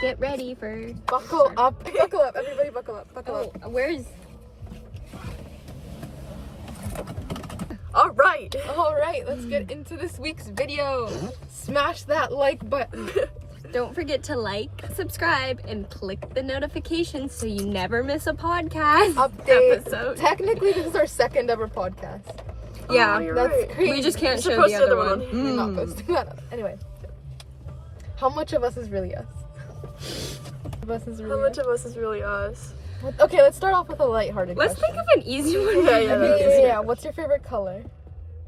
get ready for... Buckle up. Buckle up. Everybody buckle up. Buckle up. Where's... All right, let's get into this week's video. Smash that like button. Don't forget to like, subscribe, and click the notifications so you never miss a podcast Update. episode. Technically, this is our second ever podcast. Yeah, That's right. crazy. we just can't You're show the supposed to other the one. one. We're not posting that up. Anyway, how much of us is really us? Of us is How really much us? of us is really us? Okay, let's start off with a lighthearted Let's question. think of an easy one. Yeah. What's your favorite color?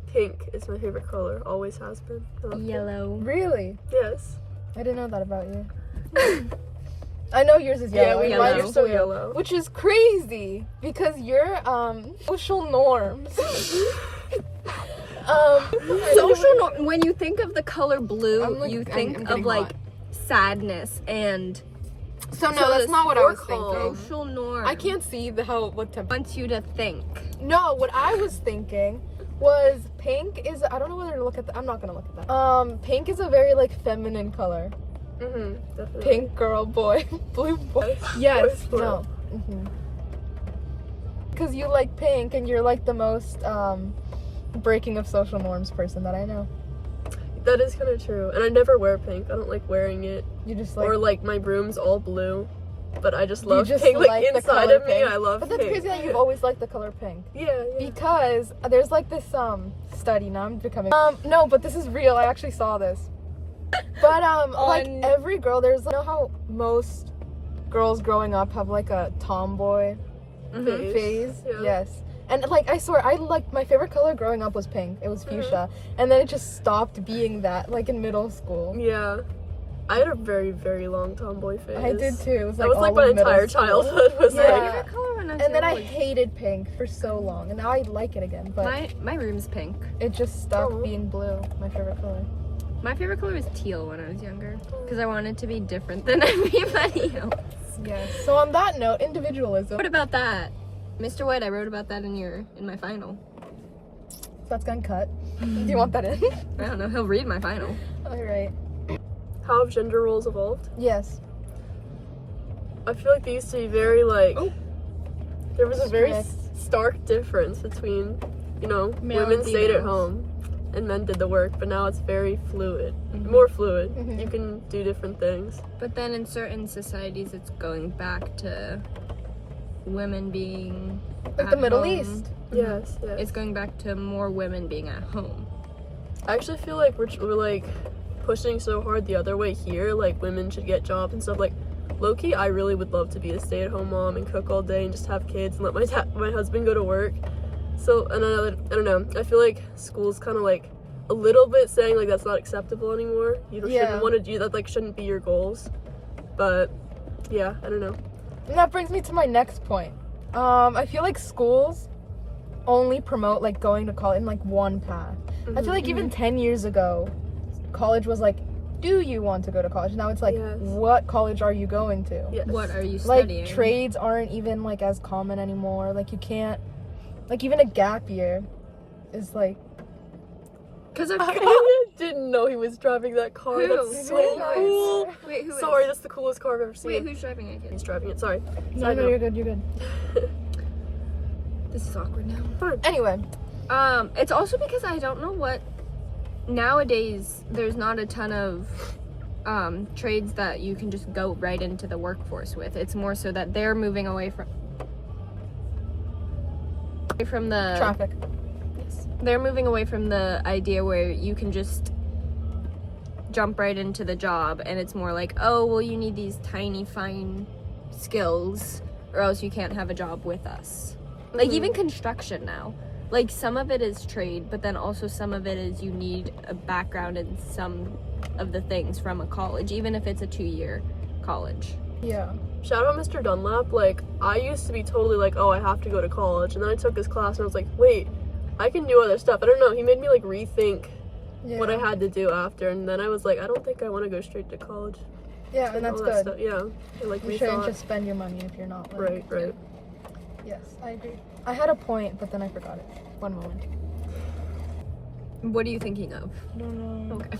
Pink is my favorite color. Always has been. I love pink. Yellow. Really? Yes. I didn't know that about you. I know yours is yellow. we and know. mine's You're so so yellow. Which is crazy because your social norms. When you think of the color blue, I'm like- you I'm think getting of like hot. sadness and So no, that's not what I was thinking. social norm. I can't see what temp. wants you to think. No, what I was thinking was pink is. I don't know whether to look at. I'm not gonna look at that. Pink is a very like feminine color. Definitely. Pink girl, boy, blue boy. Yes. Yes. Boys, No. Because you like pink and you're like the most breaking of social norms person that I know. That is kind of true. And I never wear pink. I don't like wearing it. You just like. Or like my room's all blue. But I just you love just pink. Like the inside color of me, pink. I love But that's pink. crazy that you've always liked the color pink. Yeah. Because there's like this study. Now I'm becoming no, but this is real. I actually saw this. But like every girl, there's you know how most girls growing up have like a tomboy phase. Yeah. Yes. And like I swear, I like my favorite color growing up was pink. It was fuchsia, and then it just stopped being that like in middle school. Yeah. I had a very, very long tomboy phase. I did too. It was like That was like all my of middle entire school. childhood was Yeah. like Favorite color when I was And then I young hated pink for so long, and now I like it again. But was- my room's pink. it just stopped Oh. being blue. My favorite color. My favorite color was teal when I was younger because I wanted to be different than everybody else. Yes. So on that note, individualism. What about that? Mr. White, I wrote about that in my final. That's gonna cut. Do you want that in? I don't know, he'll read my final. All right. how have gender roles evolved? Yes. I feel like they used to be very like there was a very Strict. stark difference between, you know, Male women and stayed at females. home and men did the work, but now it's very fluid. More fluid. Mhm. You can do different things. But then in certain societies, it's going back to women being Like at the Middle home. East. Yes, yes. It's going back to more women being at home. I actually feel like we're like pushing so hard the other way here, like women should get jobs and stuff. Like low-key, I really would love to be a stay-at-home mom and cook all day and just have kids and let my husband go to work. So, and I don't know, I feel like school's kind of like a little bit saying like that's not acceptable anymore. You Yeah. shouldn't want to do that, like shouldn't be your goals. But yeah, I don't know. And that brings me to my next point. I feel like schools only promote like going to college in like one path. I feel like even 10 years ago, college was like, do you want to go to college? Now it's like, Yes. what college are you going to? Yes. What are you Like studying? trades aren't even like as common anymore. Like you can't, like even a gap year is like, Because of I didn't know he was driving that car. Who? That's so Really nice. cool. Wait, who is? Sorry, that's the coolest car I've ever seen. Wait, who's driving it? He's driving it. Sorry. no, Side no, note. you're good, you're good. This is awkward now. Fine. Anyway, It's also because I don't know what nowadays. There's not a ton of trades that you can just go right into the workforce with. It's more so that they're moving away from the traffic. They're moving away from the idea where you can just jump right into the job and it's more like, oh, well, you need these tiny, fine skills or else you can't have a job with us. Like, even construction now. Like, some of it is trade, but then also some of it is you need a background in some of the things from a college, even if it's a 2-year college. Yeah. Shout out Mr. Dunlap. Like, I used to be totally like, oh, I have to go to college. And then I took his class and I was like, wait, I can do other stuff. I don't know. He made me like rethink Yeah. what I had to do after. And then I was like, I don't think I want to go straight to college. Yeah, and that's All that good. stuff. Yeah. I like You shouldn't rethought. just spend your money if you're not. Like, Right. Yes, I agree. I had a point, but then I forgot it. One moment. What are you thinking of? I don't know. Okay.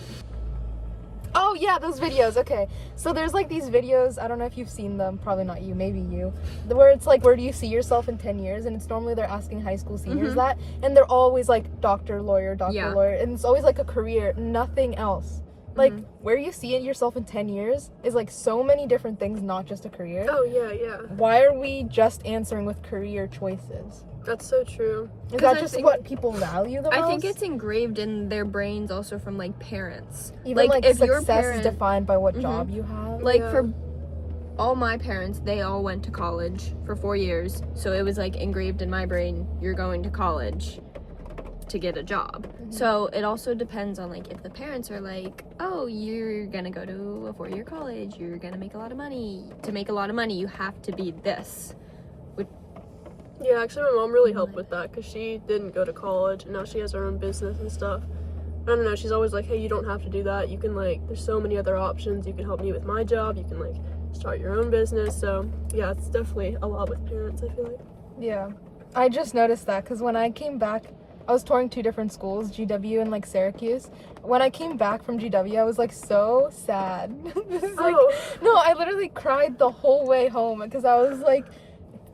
Oh yeah, those videos. Okay, so there's like these videos. I don't know if you've seen them. Probably not you. Maybe you. Where it's like, where do you see yourself in 10 years? And it's normally they're asking high school seniors that, and they're always like doctor, lawyer, lawyer, and it's always like a career, nothing else. Like where you see yourself in 10 years is like so many different things, not just a career. Oh yeah. Why are we just answering with career choices? That's so true. Is that just what people value the most? I think it's engraved in their brains also from like parents. Even like if success your parent, is defined by what job you have. like for all my parents, they all went to college for 4 years, so it was like engraved in my brain, you're going to college to get a job. So it also depends on like if the parents are like, oh, you're gonna go to a 4-year college, you're gonna make a lot of money. To make a lot of money, you have to be this. Yeah, actually my mom really helped with that because she didn't go to college and now she has her own business and stuff. I don't know, she's always like, hey, you don't have to do that. You can like, there's so many other options. You can help me with my job. You can like start your own business. So yeah, it's definitely a lot with parents, I feel like. Yeah. I just noticed that because when I came back, I was touring 2 different schools, GW and like Syracuse. When I came back from GW, I was like so sad. This is like, no, I literally cried the whole way home because I was like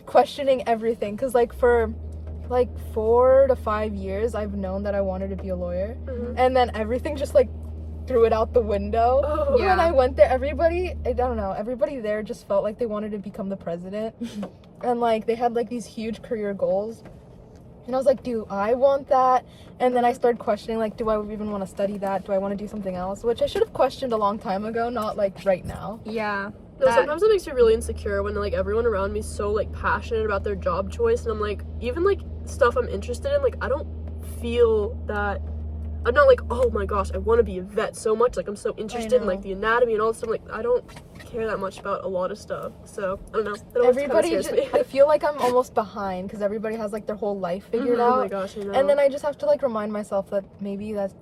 questioning everything. Because like for like 4 to 5 years, I've known that I wanted to be a lawyer, and then everything just like threw it out the window. When I went there, everybody, I don't know, everybody there just felt like they wanted to become the president, and like they had like these huge career goals. And I was like, do I want that? And then I started questioning, like, do I even want to study that? Do I want to do something else? Which I should have questioned a long time ago, not, like, right now. Yeah. No, sometimes it makes you really insecure when, like, everyone around me is so, like, passionate about their job choice. And I'm like, even, like, stuff I'm interested in, like, I don't feel that... I'm not like, oh my gosh, I want to be a vet so much. Like, I'm so interested in, like, the anatomy and all this stuff. Like, I don't care that much about a lot of stuff. So, I don't know. That always Everybody kind of scares me. I feel like I'm almost behind because everybody has, like, their whole life figured out. Oh my gosh, I know. And then I just have to, like, remind myself that maybe that's,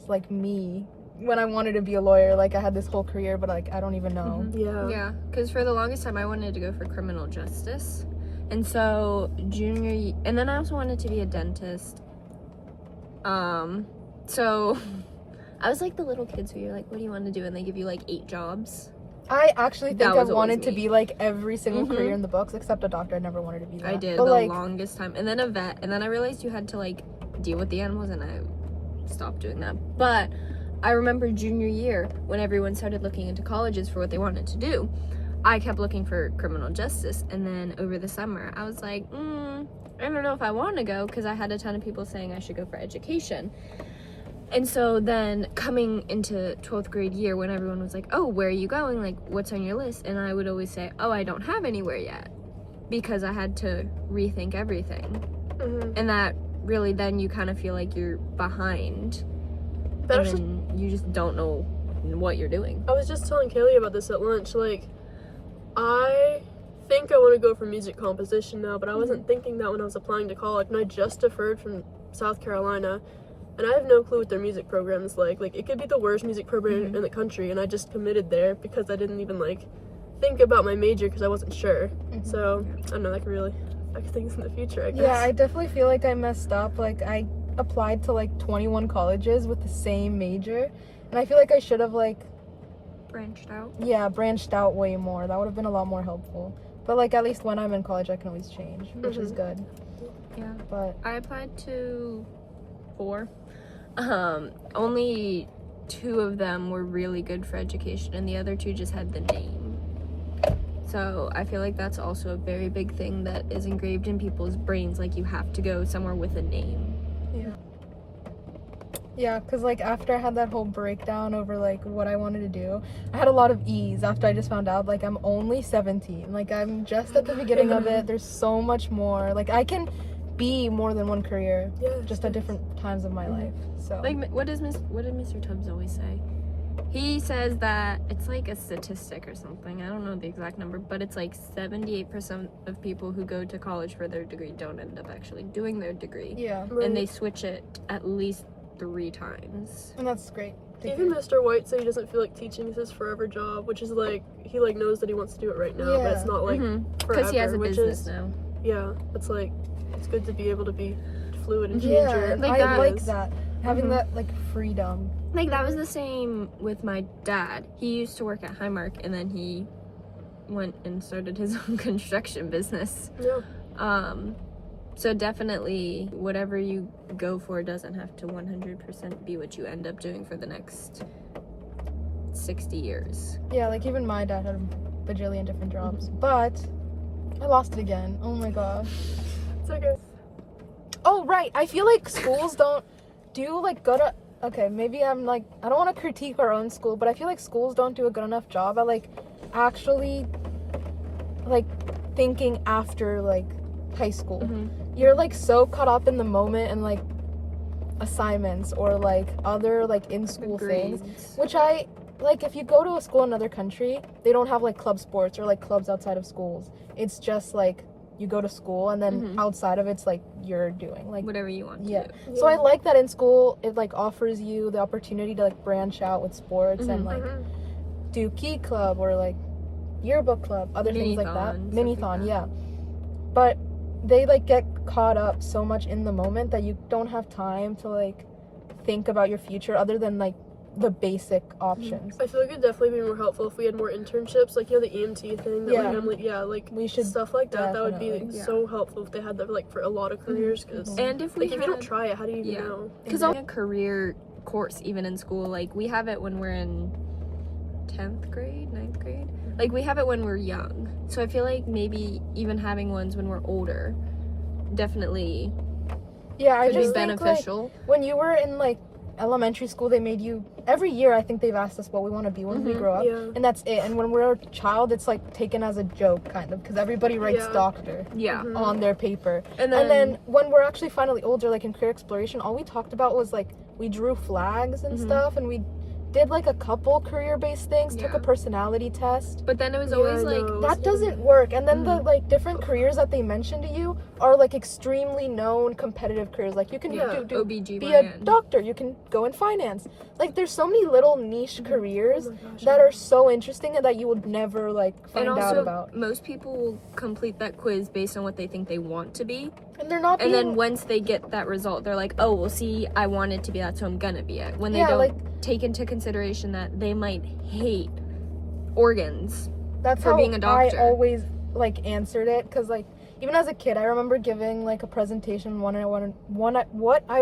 like, me. When I wanted to be a lawyer, like, I had this whole career, but, like, I don't even know. Yeah, because for the longest time, I wanted to go for criminal justice. And so, and then I also wanted to be a dentist. So, I was like the little kids who you're like, what do you want to do? And they give you like 8 jobs. I actually think I was wanted to me. be like every single career in the books except a doctor. I never wanted to be that. I did but, the like, longest time. And then a vet. And then I realized you had to like deal with the animals, and I stopped doing that. But I remember junior year when everyone started looking into colleges for what they wanted to do. I kept looking for criminal justice. And then over the summer, I was like, I don't know if I want to go, because I had a ton of people saying I should go for education. And so then coming into 12th grade year, when everyone was like, oh, where are you going? Like, what's on your list? And I would always say, oh, I don't have anywhere yet, because I had to rethink everything. And that really, then you kind of feel like you're behind. And then you just don't know what you're doing. I was just telling Kaylee about this at lunch. Like, I think I want to go for music composition now, but I wasn't thinking that when I was applying to college. And I just deferred from South Carolina. And I have no clue what their music program is like. Like, it could be the worst music program in the country, and I just committed there because I didn't even, like, think about my major because I wasn't sure. So, I don't know, that could really affect things in the future, I guess. Yeah, I definitely feel like I messed up. Like, I applied to, like, 21 colleges with the same major, and I feel like I should have, like... Branched out? Yeah, branched out way more. That would have been a lot more helpful. But, like, at least when I'm in college, I can always change, which is good. Yeah. But... I applied to 4. Only 2 of them were really good for education, and the other 2 just had the name. So I feel like that's also a very big thing that is engraved in people's brains. Like, you have to go somewhere with a name. Yeah, because, like, after I had that whole breakdown over, like, what I wanted to do, I had a lot of ease after I just found out, like, I'm only 17. Like, I'm just at the beginning of it. There's so much more. Like, I can be more than one career, just at different times of my life. So, Like, what did Mr. Tubbs always say? He says that it's like a statistic or something. I don't know the exact number, but it's like 78% of people who go to college for their degree don't end up actually doing their degree. yeah, And they switch it at least 3 times. and that's great. Even Mr. White said he doesn't feel like teaching is his forever job, which is like, he like knows that he wants to do it right now, but it's not like forever. Because he has a which business is, now. Yeah, it's like, it's good to be able to be fluid and change Yeah, your Like I that like ideas. that. having that like freedom. Like that was the same with my dad. He used to work at Highmark and then he went and started his own construction business. Yeah. So definitely whatever you go for doesn't have to 100% be what you end up doing for the next 60 years. Yeah, like even my dad had a bajillion different jobs, but I lost it again. Oh my gosh. It's okay. Oh right, I feel like schools don't do like good. Okay, maybe I'm like I don't want to critique our own school, but I feel like schools don't do a good enough job at like actually like thinking after like high school. You're like so caught up in the moment and like assignments or like other like in school things, which I like. If you go to a school in another country, they don't have like club sports or like clubs outside of schools. It's just like you go to school and then outside of it's like you're doing like Whatever you want to yeah. do. So I like that in school it like offers you the opportunity to like branch out with sports and like do key club or like yearbook club, other things like that. Mini-thon, stuff Mini-thon, like that. yeah. But they like get caught up so much in the moment that you don't have time to like think about your future other than like the basic options. I feel like it'd definitely be more helpful if we had more internships, like, you know, the EMT thing that Yeah. like Emily, yeah, like We should stuff like that. That would be definitely. Yeah. so helpful if they had that like for a lot of careers. Because And if we like if you don't try it, how do you even Yeah. know? Because a career course even in school, like we have it when we're in 10th grade, 9th grade. Like we have it when we're young. So I feel like maybe even having ones when we're older definitely Yeah, I could be just think like beneficial. when you were in like elementary school, they made you every year. I think they've asked us what we want to be when we grow up, Yeah. and that's it. And when we're a child, it's like taken as a joke, kind of, because everybody writes Yeah. doctor Yeah. on their paper. And And then when we're actually finally older, like in career exploration, all we talked about was like we drew flags and stuff, and we did like a couple career-based things, took Yeah. a personality test. but then it was Yeah, always I like know. That doesn't work. And then the like different careers that they mention to you are like extremely known competitive careers. Like you can Yeah. do be a OBGYN. doctor, you can go in finance. Like there's so many little niche careers Oh my gosh, that are so interesting and that you would never like find and out also about. most people will complete that quiz based on what they think they want to be. And they're not And being, then once they get that result, they're like, oh, well, see, I wanted to be that, so I'm gonna be it. When they Yeah, don't like- take into consideration that they might hate organs. that's for how being a doctor. I always like answered it, because like even as a kid I remember giving like a presentation what I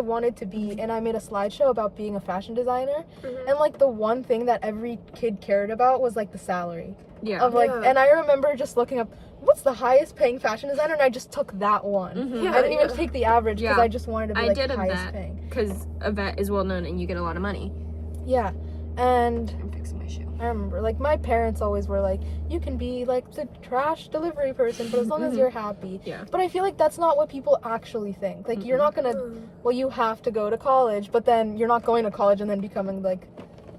wanted to be, and I made a slideshow about being a fashion designer, and like the one thing that every kid cared about was like the salary Yeah. of like, Yeah. and I remember just looking up what's the highest paying fashion designer, and I just took that one. Yeah, I didn't even yeah. take the average because Yeah. I just wanted to be I like did a highest vet paying. because a vet is well known and you get a lot of money. Yeah. And I'm fixing my shoe. I remember, like, my parents always were like, you can be, like, the trash delivery person, but as long as you're happy. Yeah. But I feel like that's not what people actually think. Like, you're not gonna, well, you have to go to college, but then you're not going to college and then becoming, like,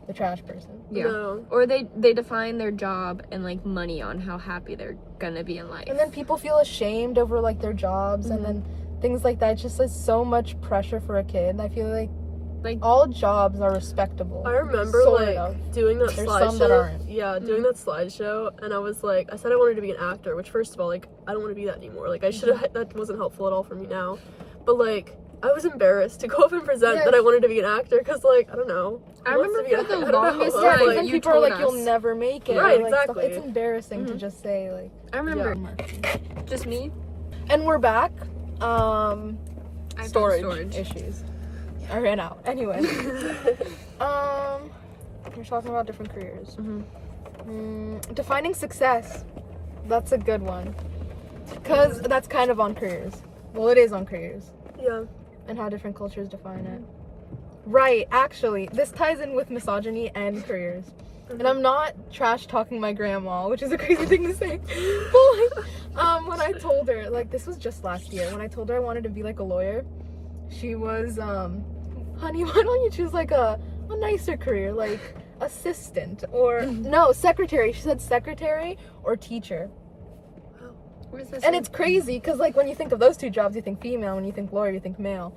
the trash person. Yeah. No. Or they define their job and like money on how happy they're gonna be in life. And then people feel ashamed over, like, their jobs and then things like that. It's just, like, so much pressure for a kid. And I feel like all jobs are respectable. I remember Sort like of. doing that There's slideshow. some that aren't. Yeah, doing that slideshow, and I was like, I said I wanted to be an actor, which first of all, like, I don't want to be that anymore. Like, I should have. That wasn't helpful at all for me now. But like, I was embarrassed to go up and present Yes. that I wanted to be an actor because, like, I don't know. I Who wants remember to be for an the actor? I don't know. longest Yeah, time, because then you people are told like, us. you'll never make it. or, Right, like, stuff. exactly. It's embarrassing to just say, like. I remember Yeah. just me. And we're back. I found Storage issues. I ran out. Anyway. We're talking about different careers. Defining success. That's a good one. Because that's kind of on careers. Well, it is on careers. Yeah. And how different cultures define it. Right, actually. This ties in with misogyny and careers. And I'm not trash talking my grandma, which is a crazy thing to say. But like, when I told her, like, this was just last year, when I told her I wanted to be like a lawyer, she was, honey, why don't you choose like a nicer career, like assistant or no, secretary. She said secretary or teacher. Where's this? And it's crazy because like when you think of those two jobs, you think female. When you think lawyer, you think male.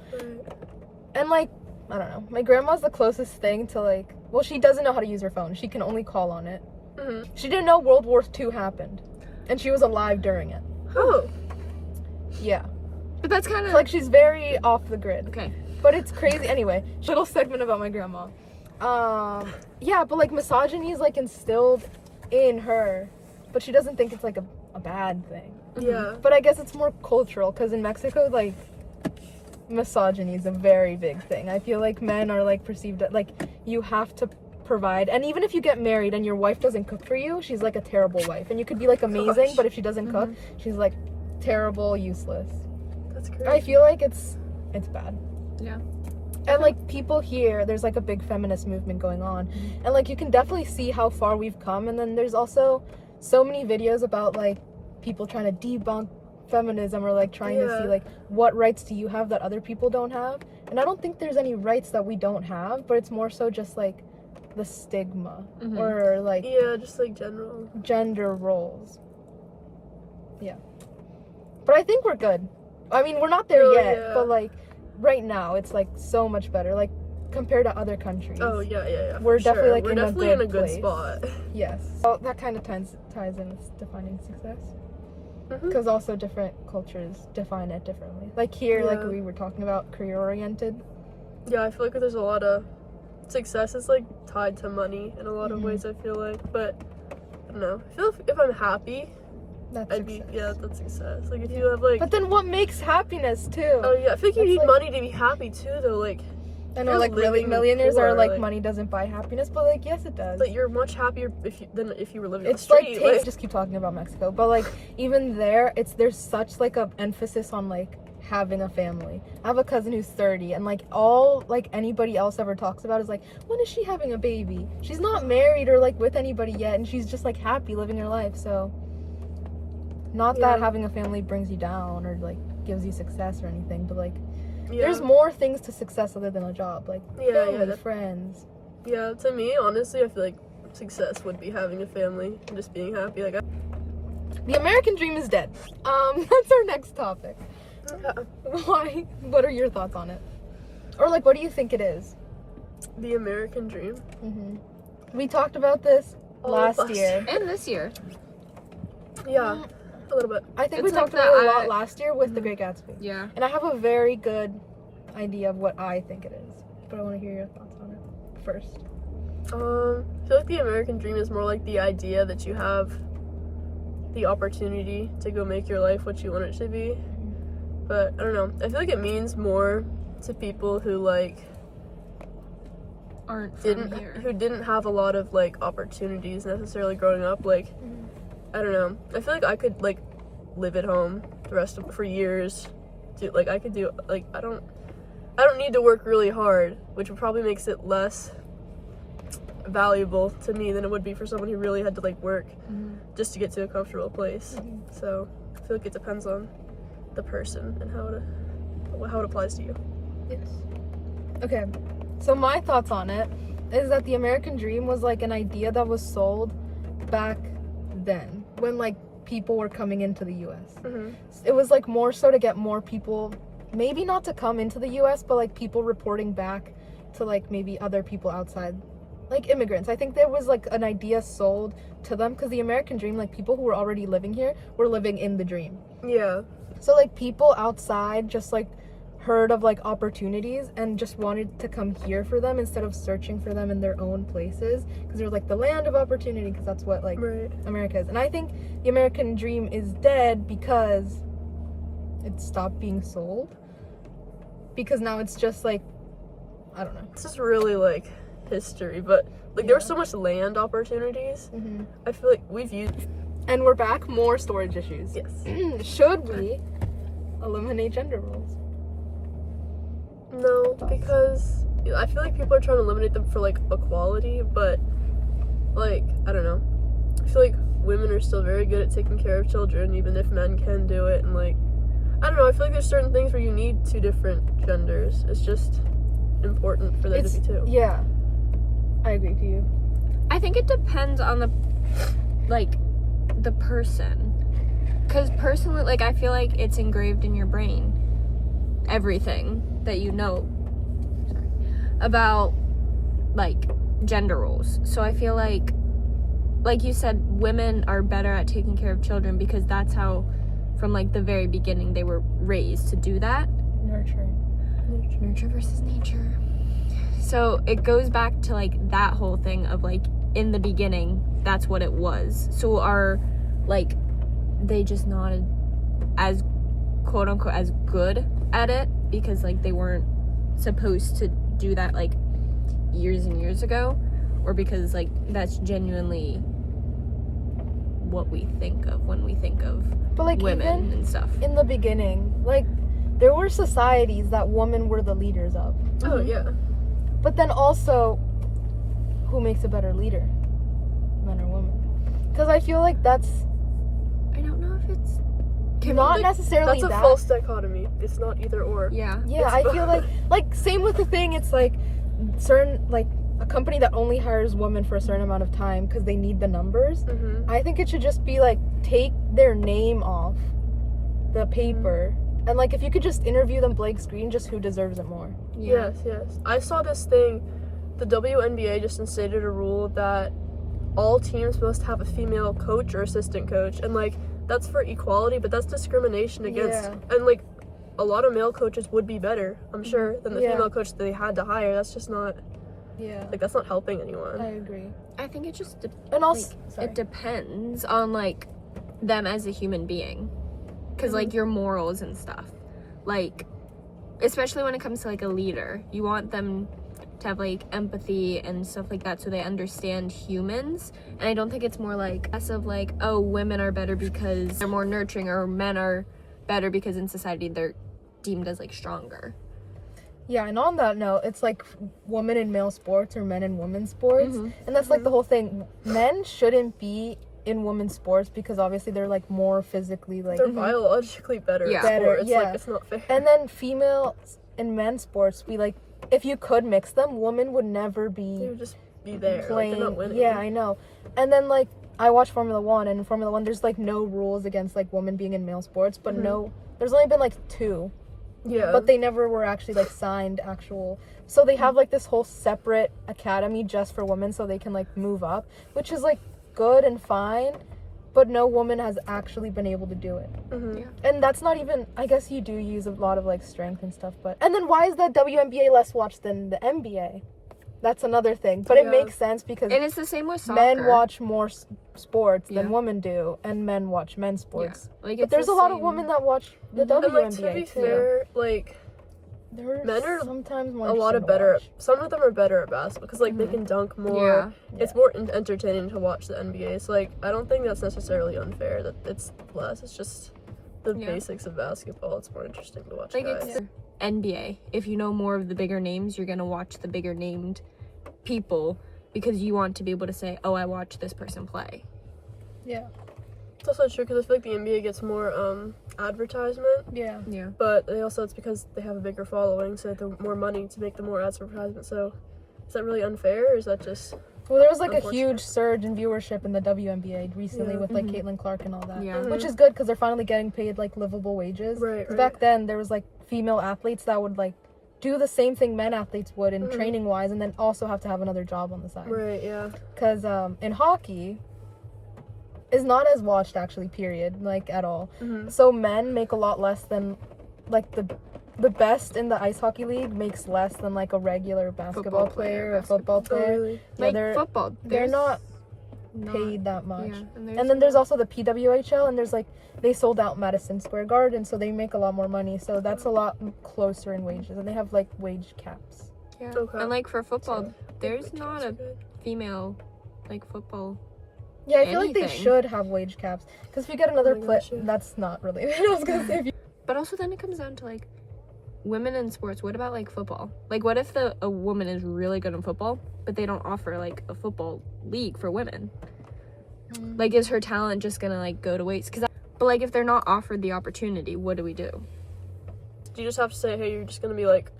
And like, I don't know. My grandma's the closest thing to like, well, she doesn't know how to use her phone. She can only call on it. She didn't know World War II happened. And she was alive during it. Oh. Yeah. But that's kind of Like, she's very off the grid. okay. But it's crazy. Anyway, little segment about my grandma. Yeah, but like misogyny is like instilled in her, but she doesn't think it's like a bad thing. Yeah. But I guess it's more cultural, because in Mexico, like, misogyny is a very big thing. I feel like men are like perceived like you have to provide, and even if you get married and your wife doesn't cook for you, she's like a terrible wife. And you could be like amazing, Gosh. but if she doesn't cook, she's like terrible, useless. That's crazy. I feel like it's bad. Yeah. And like people here, there's like a big feminist movement going on, and like you can definitely see how far we've come. And then there's also so many videos about like people trying to debunk feminism, or like trying to see like what rights do you have that other people don't have. And I don't think there's any rights that we don't have, but it's more so just like the stigma or like just like general gender roles. Yeah, but I think we're good. I mean, we're not there yet, but like right now it's like so much better, like compared to other countries. Oh yeah. We're definitely like we're in definitely a in good a good place. spot. Yes. So that kind of ties in with defining success. Because also different cultures define it differently. Like here, like we were talking about, career oriented. Yeah, I feel like there's a lot of success is like tied to money in a lot of ways. I feel like, but I don't know. I feel if I'm happy, That's I'd success. be that's success. Like if you have like. But then what makes happiness too? Oh yeah, I feel like you That's need like- money to be happy too, though. Like. I know, you're like really living millionaires poor, are like like- money doesn't buy happiness, but like yes it does. But you're much happier than if you were living It's on the like street. just keep talking about Mexico, but like even there, there's such like a emphasis on like having a family. I have a cousin who's 30, and like all like anybody else ever talks about is like, when is she having a baby? She's not married or like with anybody yet, and she's just like happy living her life. So not that having a family brings you down or like gives you success or anything, but like there's more things to success other than a job, like family, friends. Yeah, to me, honestly, I feel like success would be having a family and just being happy. Like, The American dream is dead. That's our next topic. Why? What are your thoughts on it? Or like, what do you think it is? the American dream. We talked about this last last year. And this year. Yeah, a little bit. I think It's we like talked about it a that lot last year with The Great Gatsby. Yeah. And I have a very good idea of what I think it is, but I want to hear your thoughts on it first. I feel like the American dream is more like the idea that you have the opportunity to go make your life what you want it to be. But I don't know. I feel like it means more to people who like Aren't from here. who didn't have a lot of like opportunities necessarily growing up. Like I don't know. I feel like I could like live at home for years. Like I could do like I don't need to work really hard, which probably makes it less valuable to me than it would be for someone who really had to like work just to get to a comfortable place. So I feel like it depends on the person and how it applies to you. Yes. Okay. So my thoughts on it is that the American dream was like an idea that was sold back then when like people were coming into the US. It was like more so to get more people, maybe not to come into the US, but like people reporting back to like maybe other people outside, like immigrants. I think there was like an idea sold to them because the American dream, like people who were already living here were living in the dream. Yeah. So like people outside just like heard of like opportunities and just wanted to come here for them instead of searching for them in their own places, because they're like the land of opportunity, because that's what like America is. And I think the American dream is dead because it stopped being sold, because now it's just like, I don't know. It's just really like history, but like there was so much land opportunities. I feel like we've used. And we're back, more storage issues. Yes. Should we eliminate gender roles? No, because I feel like people are trying to eliminate them for like equality, but like I don't know. I feel like women are still very good at taking care of children, even if men can do it. And like I don't know. I feel like there's certain things where you need two different genders. It's just important for there to be two. Yeah, I agree to you. I think it depends on the person. Because personally, like, I feel like it's engraved in your brain. Everything that you know about, like, gender roles. So I feel like you said, women are better at taking care of children because that's how, from, like, the very beginning, they were raised to do that. Nurturing. nurture versus nature. So it goes back to like that whole thing of like in the beginning, that's what it was. So are like they just not as quote unquote as good at it because like they weren't supposed to do that like years and years ago, or because like that's genuinely what we think of when we think of But like women even and stuff. in the beginning, like there were societies that women were the leaders of. Oh yeah. But then also, who makes a better leader? Men or women? Because I feel like that's I don't know if it's not necessarily That's a false dichotomy. It's not either or. yeah. Yeah, I feel like same with the thing. It's like certain like a company that only hires women for a certain amount of time because they need the numbers. Mm-hmm. I think it should just be like take their name off the paper. And like if you could just interview them blank screen, just who deserves it more. Yes. I saw this thing. The WNBA just instated a rule that all teams must have a female coach or assistant coach, and like that's for equality, but that's discrimination against. Yeah. And like a lot of male coaches would be better, I'm sure, than the Yeah. female coach that they had to hire. That's just not Yeah, like that's not helping anyone. I agree. I think it just And also, it depends on like them as a human being, because like your morals and stuff, like especially when it comes to like a leader, you want them to have like empathy and stuff like that so they understand humans. And I don't think it's more like less of like, oh, women are better because they're more nurturing, or men are better because in society they're deemed as like stronger. Yeah, and on that note, it's like women in male sports or men in women's sports. And that's like the whole thing. Men shouldn't be in women's sports because obviously they're like more physically like They're biologically better Yeah. at Better, sports. yeah. Like it's not fair. and then females in men's sports, we like if you could mix them, women would never They be would just be there. Like, playing. they're not winning. Yeah, I know. And then like I watch Formula 1, and in Formula 1 there's like no rules against like women being in male sports, but there's only been like 2. Yeah. But they never were actually like signed actual. So they have like this whole separate academy just for women so they can like move up, which is like good and fine, but no woman has actually been able to do it. Yeah. And that's not even, I guess you do use a lot of like strength and stuff, but and then why is that WNBA less watched than the NBA? That's another thing, but it Yeah. makes sense because And it's the same with soccer. men watch more sports than Yeah. women do, and men watch men's Yeah. sports. Like But it's there's the a lot of same- women that watch the and like WNBA to be too. fair, like They're men are sometimes more a lot of interesting to better. watch. Some of them are better at basketball because like they can dunk more. Yeah. It's more entertaining to watch the NBA. So like I don't think that's necessarily unfair that it's less. It's just the Yeah. basics of basketball. It's more interesting to watch Like guys. it's the NBA. If you know more of the bigger names, you're gonna watch the bigger named people because you want to be able to say, "Oh, I watched this person play." Yeah. It's also true because I feel like the NBA gets more advertisement, Yeah. Yeah. but they also it's because they have a bigger following, so they have more money to make the more advertisement. So is that really unfair, or is that just Well, there was like a Unfortunate. huge surge in viewership in the WNBA recently Yeah. with like Caitlin Clark and all that. Yeah. Which is good because they're finally getting paid like livable wages. Right, 'Cause right. back then there was like female athletes that would like do the same thing men athletes would in training wise, and then also have to have another job on the side. right? Yeah. Because in hockey is not as watched actually, period, like at all. So men make a lot less than like the best in the ice hockey league makes less than like a regular basketball player or football Oh, player. really? Yeah, Like they're football, they're there's not not- paid that much. Yeah, And then there's also the PWHL, and there's like they sold out Madison Square Garden, so they make a lot more money. So that's a lot closer in wages, and they have like wage caps. yeah. Okay. And like for football, So, there's Like, not that's a good. female like football. Yeah, I feel like they Anything. should have wage caps because if you get another Oh my player, gosh, yeah. that's not related. I was gonna say if you But also then it comes down to like women in sports. What about like football? Like what if a woman is really good in football, but they don't offer like a football league for women? Like is her talent just gonna like go to waste? But like if they're not offered the opportunity, what do we do? Do you just have to say, hey, you're just gonna be like,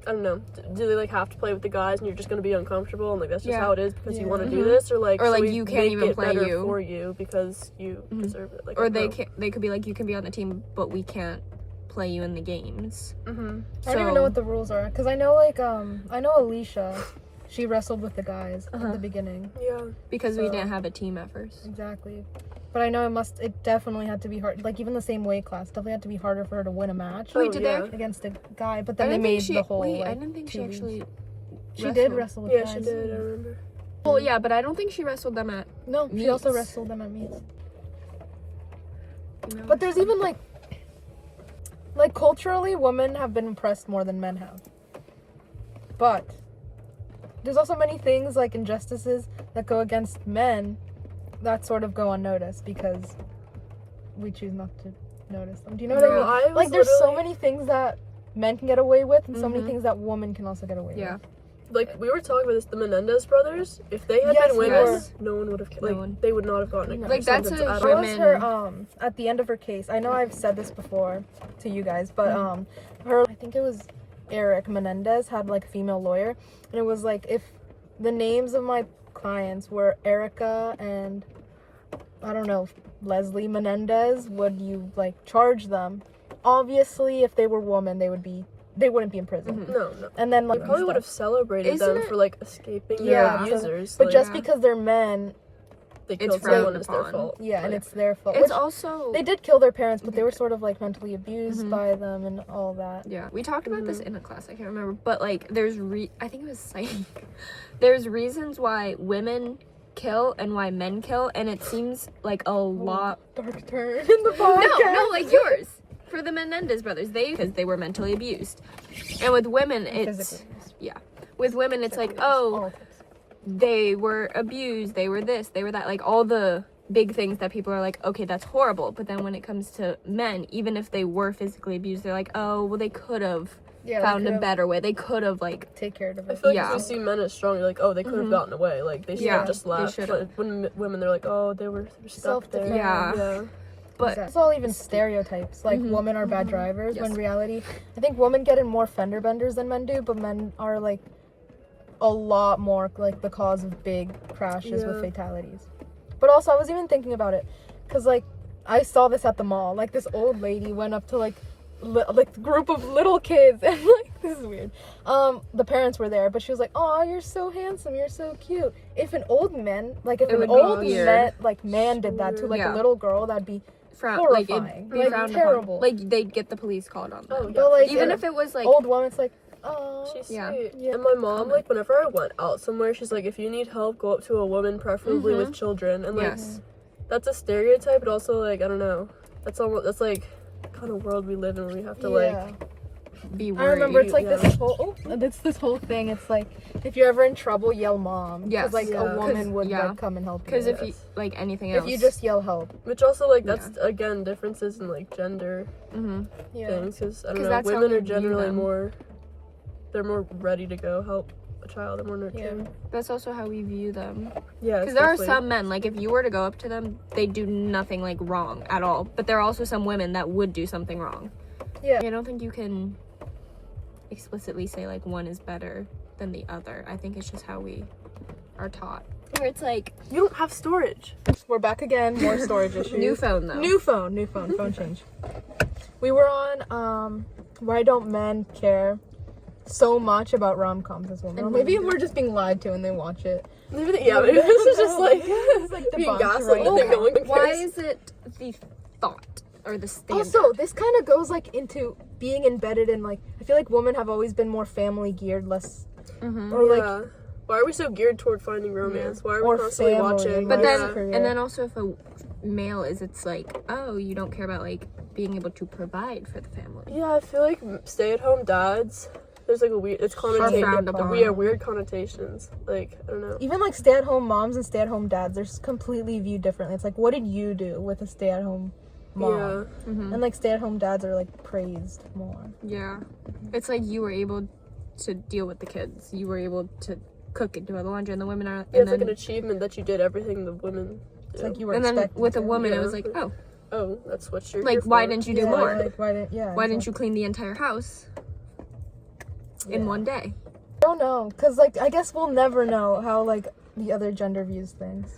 I don't know, do they like have to play with the guys and you're just gonna be uncomfortable and like that's just Yeah. how it is because you Yeah. want to do this, or like Or, like, so we you can't make even it play better you. for you because you deserve it. Like, Or they could be like, you can be on the team, but we can't play you in the games. I don't even know what the rules are because I know like I know Alicia, she wrestled with the guys at the beginning. Yeah. Because we So- didn't have a team at first. Exactly. But I know it definitely had to be hard. Like, even the same weight class, definitely had to be harder for her to win a match. Wait, did yeah. they? Against a guy, but then they made the whole. Wait, like, I didn't think she 2 weeks. actually. She did wrestle with Yeah, guys. she did. I remember. Well, yeah, but I don't think she wrestled them at. No, she also Meets. wrestled them at meets. No. But there's even like culturally, women have been oppressed more than men have. But there's also many things like injustices that go against men that sort of go unnoticed because we choose not to notice them. Do you know what No, I I mean? was Like, there's so literally- many things that men can get away with, and so many Mhm. things that women can also get away Yeah. with. Like, we were talking about this, the Menendez brothers. If they had Yes, been we women, were. no one would have. No Like, one. they would not have gotten a Like, that's sentence a at That all. was women- her at the end of her case. I know I've said this before to you guys, but her, I think it was Eric Menendez, had like a female lawyer, and it was like, if the names of my clients were Erica and I don't know, Leslie Menendez, would you like charge them? Obviously, if they were women, they wouldn't be in prison. Mhm. No. And then They like probably would have celebrated Isn't them it- for like escaping Yeah, their abusers. but like, just Yeah. because they're men, they It's killed frowned someone, it's their upon. fault. yeah, and Like, it's their fault. It's Which also. they did kill their parents, but they were sort of like mentally abused Mhm. by them and all that. Yeah, we talked about this in a class. I can't remember, but like, I think it was psych. There's reasons why women kill and why men kill, and it seems like a lot. Dark turn in the podcast. No, like yours for the Menendez brothers. Because they were mentally abused, and with women, it's Physically abused. with women, it's like, Physically oh, abused. All types. they were abused, they were this, they were that, like all the big things that people are like, okay, that's horrible. But then when it comes to men, even if they were physically abused, they're like, oh, well, they could have Yeah, they found a could've better way. They could have like. take care of I it. feel like Yeah. if we see men as strong, you're like, oh, they could have Mhm. gotten away. Like, they should Yeah, have just they left. should've. But when women, they're like, oh, they were stuck there. Self-defense. Yeah. Yeah. But It's all even stereotypes. Like, Mhm. women are bad drivers, when Yes. reality, I think women get in more fender benders than men do, but men are like a lot more like the cause of big crashes with Yeah. fatalities. But also, I was even thinking about it, because like I saw this at the mall. Like, this old lady went up to like the group of little kids, and like, this is weird. The parents were there, but she was like, "Oh, you're so handsome, you're so cute." If an old man, like if It an would be old weird. man did that to like Yeah. a little girl, that'd be like horrifying. it'd be Like, frowned terrible. upon. Like they'd get the police called on them. Oh, yeah. But, like, Even yeah. if it was like old woman. It's like, oh, She's Yeah. sweet. Yeah. And my mom, like, whenever I went out somewhere, she's like, if you need help, go up to a woman, preferably with children. And, like, yes, that's a stereotype, but also, like, I don't know. That's like, kind of world we live in where we have to, like, be I worried. remember it's like yeah. this whole thing. It's like, if you're ever in trouble, yell mom. Yes. Because like Yeah. a woman 'Cause- would yeah. like come and help you. Because if you Yes. like anything else, if you just yell help. which also, like, that's, again, differences in, like, gender Yeah. things. Because, I don't 'Cause know, that's how women we are view generally them. they're more ready to go help a child. They're more nurturing. that's also how we view them. Yeah. Because there are some men, like if you were to go up to them, they do nothing like wrong at all. But there are also some women that would do something wrong. Yeah. I don't think you can explicitly say like one is better than the other. I think it's just how we are taught. Where it's like You don't have storage. We're back again. More storage issues. new phone though. New phone. Phone change. We were on Why Don't Men Care So Much About Rom-Coms as women. Or maybe we're just being lied to and they watch it. Maybe maybe this is just like It's like being debunked gaslit. right I think now. no one cares. Why is it the thought or the standard? Also, this kind of goes like into being embedded in like, I feel like women have always been more family geared, less or like Yeah. Why are we so geared toward finding romance? Why are Or we constantly family. watching? But Why then, is it career? and then also if a male is, it's like, oh, you don't care about like being able to provide for the family. Yeah, I feel like stay-at-home dads. There's like a weird. It's connotated. frowned upon. Weird connotations. Like, I don't know. even like stay-at-home moms and stay-at-home dads, they're completely viewed differently. It's like, what did you do with a stay-at-home mom? Yeah. And like stay-at-home dads are like praised more. Yeah. It's like you were able to deal with the kids. You were able to cook and do all the laundry, and the women are. And It's like then, an achievement that you did everything the women do. It's like you were and then expected with a to. woman, it Yeah. was like, oh, Oh, that's what you're. like here why for. didn't you do Yeah, more? like, why didn't You clean the entire house in Yeah. one day? I don't know, because like I guess we'll never know how like the other gender views things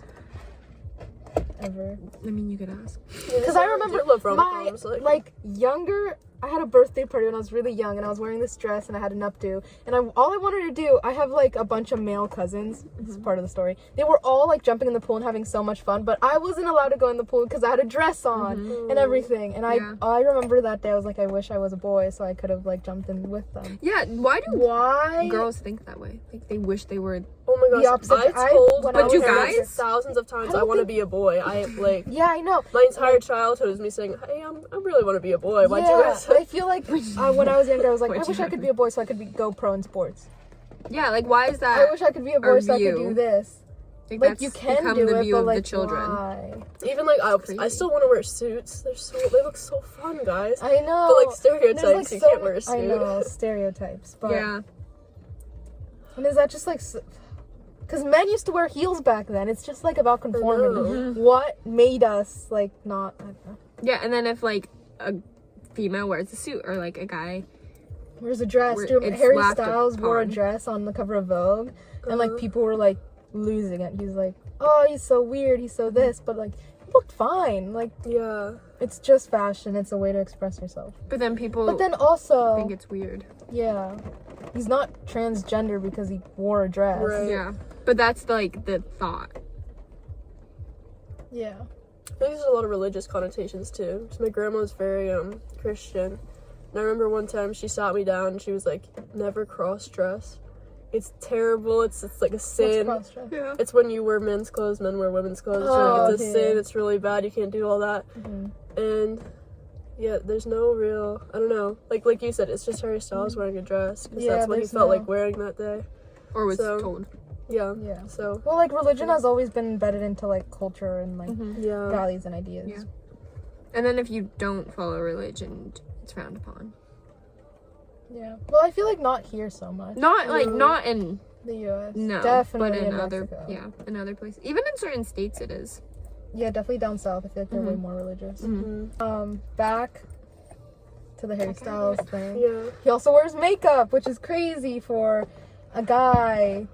ever. I mean, you could ask. Yeah, Because I remember do love my rom-coms, like younger, I had a birthday party when I was really young, and I was wearing this dress, and I had an updo, and all I wanted to do, I have like a bunch of male cousins. This is part of the story. They were all like jumping in the pool and having so much fun, but I wasn't allowed to go in the pool because I had a dress on and everything. And I remember that day. I was like, I wish I was a boy so I could have like jumped in with them. Yeah, Why? girls think that way? Like they wish they were. Oh my The gosh, opposite. I told when my I was you parents guys? thousands of times I I don't want to think- be a boy. I like Yeah, I know. my entire childhood was me saying, "Hey, I really want to be a boy." Why'd you guys? I feel like when I was younger, I was like, I Why'd wish you I could be a boy so I could go pro in sports. Yeah, like why is I that? wish I could be a boy so I could view. do this. Like, Like that's you can become do the it, view but of like the children. why? Even like I crazy. still want to wear suits. They look so fun, guys. I know. But like There's, stereotypes, you can't wear a suit. I know stereotypes, but Yeah, and is that just like? Because men used to wear heels back then. It's just like about conformity. What made us like not? I don't know. yeah, and then if like a female wears a suit or like a guy, Where's a dress? Where Do you remember it's Harry laughed Styles wore a upon. dress on the cover of Vogue, and like people were like losing it. He's like, oh, he's so weird. He's so this, but like he looked fine. Like Yeah. it's just fashion. It's a way to express yourself. but then people But then also, think it's weird. yeah, he's not transgender because he wore a dress. Right. Yeah, but that's like the thought. Yeah. I think there's a lot of religious connotations too. 'Cause my grandma's very Christian. And I remember one time she sat me down and she was like, never cross dress. It's terrible. It's like a sin. What's cross-dress? Yeah. It's when you wear men's clothes, men wear women's clothes. Oh, It's a yeah. sin. It's really bad. You can't do all that. Mhm. And yeah, there's no real. I don't know. Like you said, it's just Harry Styles wearing a dress because Yeah, that's what he there's felt no- like wearing that day. Or was So- told. Yeah. Yeah. So Well, like religion has always been embedded into like culture and like yeah. values and ideas. Yeah. And then if you don't follow religion, it's frowned upon. Yeah. Well, I feel like not here so much. Not like No. not in The U.S. no, Definitely but in in other Mexico. in other places. Even in certain states, it is. Yeah, definitely down south. I feel like they're way more religious. Back to the Harry Styles thing. Yeah. He also wears makeup, which is crazy for a guy.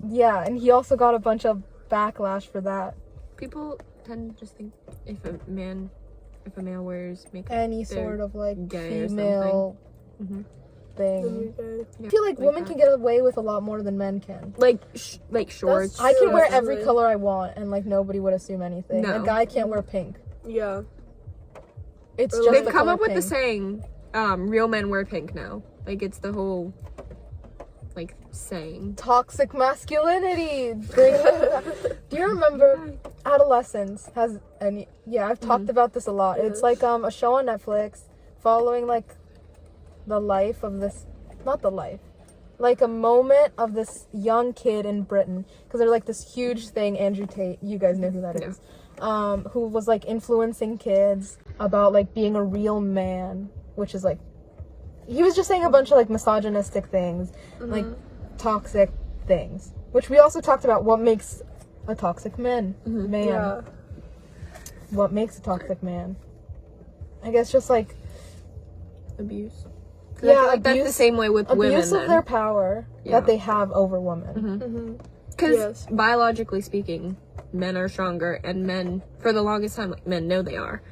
Yeah, and he also got a bunch of backlash for that. People tend to just think if a male wears makeup, Any they're sort of like gay or female Mhm. thing. Okay. I feel like women that. can get away with a lot more than men can. like shorts. I can wear True, every actually. color I want, and like nobody would assume anything. No. A guy can't wear pink. Yeah. It's Or just They've the come color up with the pink. saying, "Real men wear pink now." Like it's the whole like saying. Toxic masculinity. Do you remember Adolescence has any? Yeah, I've talked about this a lot. It's like a show on Netflix following like the life of this, not the life, like a moment of this young kid in Britain, because they're like this huge thing. Andrew Tate, you guys know who that is, who was like influencing kids about like being a real man, which is like he was just saying a bunch of like misogynistic things, like toxic things, which we also talked about what makes a toxic man. Yeah. What makes a toxic man? I guess just like Abuse. yeah, like that's the abuse- same way with women. abuse of then. their power Yeah. that they have over women. Mm-hmm. Because Yes. biologically speaking, men are stronger, and men, for the longest time, like, men know they are.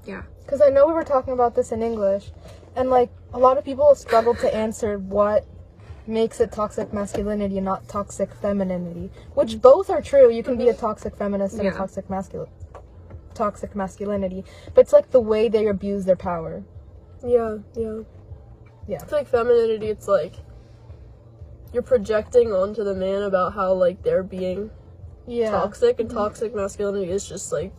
Yeah. Because I know we were talking about this in English, and like a lot of people struggle to answer what makes it toxic masculinity and not toxic femininity, which both are true. You can be a toxic feminist and a Yeah. toxic masculinity, but it's like the way they abuse their power. Yeah. Yeah. I feel like femininity, it's like you're projecting onto the man about how like they're being Yeah. toxic, and toxic masculinity is just like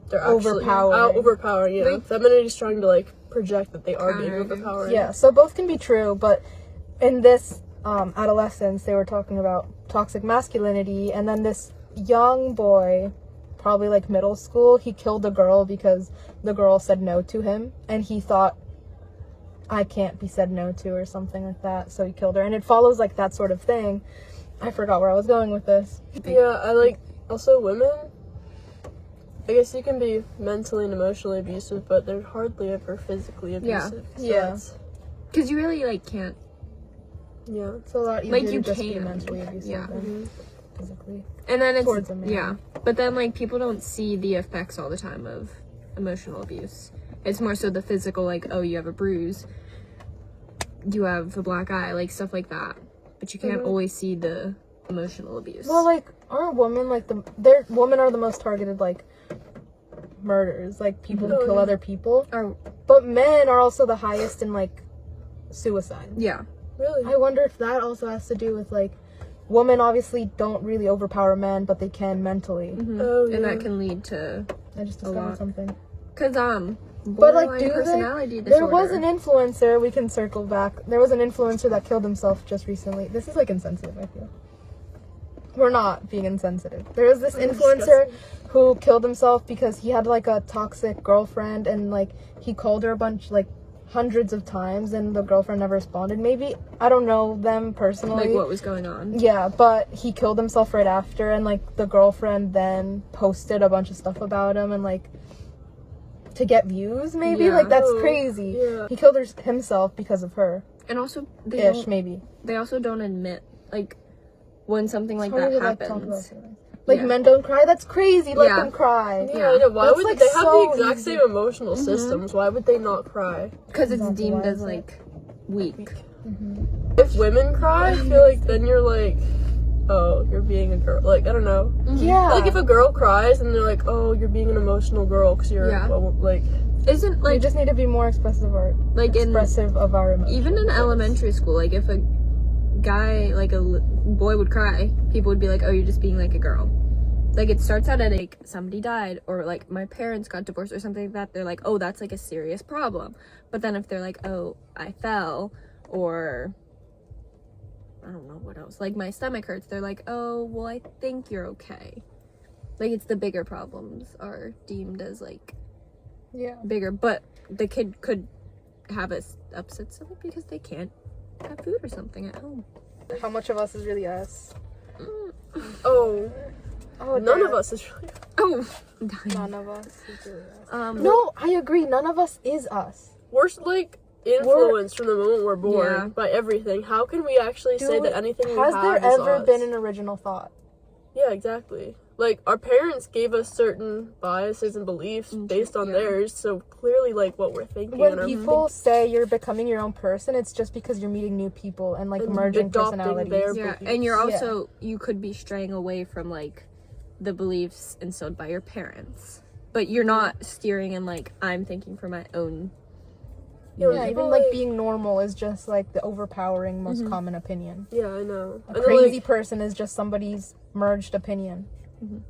they're actually Overpowering. overpowering. Yeah, Like- feminity's trying to like project that they are being Counter. overpowering. Yeah, so both can be true, but in this adolescence, they were talking about toxic masculinity, and then this young boy, probably like middle school, he killed a girl because the girl said no to him, and he thought, I can't be said no to, or something like that, so he killed her, and it follows like that sort of thing. I forgot where I was going with this. Yeah, I like also women. I guess you can be mentally and emotionally abusive, but they're hardly ever physically abusive. So Yeah. it's- Because you really, like, can't. Yeah. It's a lot easier Like, to you just be can. mentally abusive Yeah. than physically. And then it's. Towards a man. Yeah. But then, like, people don't see the effects all the time of emotional abuse. It's more so the physical, like, oh, you have a bruise, you have a black eye, like stuff like that. But you can't always see the emotional abuse. Well, like, aren't women like women are the most targeted, like, murders, like people who kill other people. But men are also the highest in, like, suicide. Yeah. Really? I wonder if that also has to do with, like, women obviously don't really overpower men, but they can mentally. Oh, yeah. And that can lead to I just discovered something. because But like, personality there was disorder. an influencer. We can circle back. There was an influencer that killed himself just recently. This is like insensitive. I feel we're not being insensitive. There was this influencer who killed himself because he had like a toxic girlfriend, and like he called her a bunch, like hundreds of times, and the girlfriend never responded. Maybe, I don't know them personally. Like what was going on. Yeah, but he killed himself right after, and like the girlfriend then posted a bunch of stuff about him, and like to get views, maybe. Yeah. Like, that's crazy. Yeah. He killed himself because of her. And also Maybe. they also don't admit, like, when something like Hard that to, like, talk about happens. feelings. Like, Yeah. men don't cry. That's crazy. Let Yeah. them cry. Yeah, I know. Why That's, would like, they have so the exact easy. same emotional systems? Why would they not cry? Because it's Exactly, deemed why as is it? like weak. If women cry, I feel like then you're like, oh, you're being a girl. Like, I don't know. Yeah. Like, if a girl cries and they're like, oh, you're being an emotional girl because you're, Yeah. like, Isn't we like just need to be more expressive like of our emotions. even in elementary school, like if a guy, like boy would cry, people would be like, oh, you're just being like a girl. Like, it starts out at like somebody died, or like my parents got divorced or something like that. They're like, oh, that's like a serious problem. But then if they're like, oh, I fell, or I don't know what else, like my stomach hurts, they're like, oh, well, I think you're okay. Like, it's the bigger problems are deemed as like Yeah. bigger, but the kid could have a upset stomach because they can't have food or something at home. How much of us is really us? oh, Oh, none damn. of us is really. Oh, None of us is really us. no, No, I agree. None of us is us. We're, like, influenced from the moment we're born Yeah. by everything. How can we actually say that anything we Has have there is ever us? been an original thought? Yeah, exactly. Like, our parents gave us certain biases and beliefs based on yeah. theirs, so clearly, like, what we're thinking When and our people say you're becoming your own person, it's just because you're meeting new people and like And merging adopting personalities. their- yeah, beliefs. and you're Yeah. also you could be straying away from like the beliefs instilled by your parents, but you're not steering in like I'm thinking for my own. You know, Yeah, people, even like being normal is just like the overpowering, most common opinion. Yeah, I know. A And then, crazy like, person is just somebody's merged opinion. Mhm.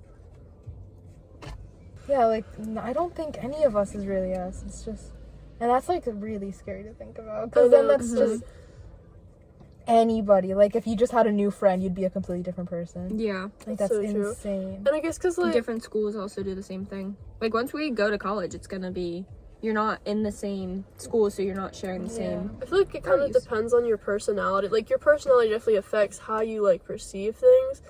Yeah, like I don't think any of us is really us. It's just, and that's like really scary to think about, because then that's just anybody. Like if you just had a new friend, you'd be a completely different person. Yeah, Like that's so true. insane. and I guess because, like, different schools also do the same thing. Like once we go to college, it's gonna be you're not in the same school, so you're not sharing the same. I feel like it kind of values. depends on your personality. Like, your personality definitely affects how you, like, perceive things.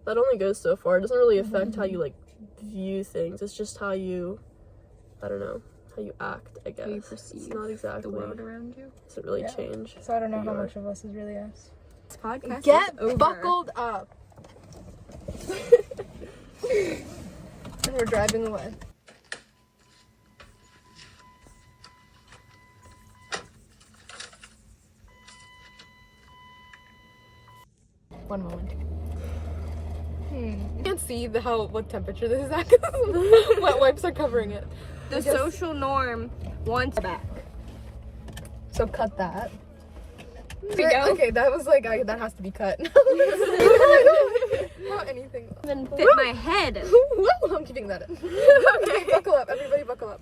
That only goes so far. It doesn't really affect how you, like, view things. It's just how you, I don't know, how you act, I guess. How you It's perceive not exactly. the world around you. Doesn't really Yeah. change. So I don't know who how you are. much of us is really us. This podcast Get is over. buckled up. And we're driving away. One moment. You can't see what temperature this is at because wet wipes are covering it. The social norm wants back. So cut that. There we go. Okay, that was like that has to be cut. Not anything. Even fit my head. Woo! I'm keeping that in. Okay, buckle up. Everybody buckle up.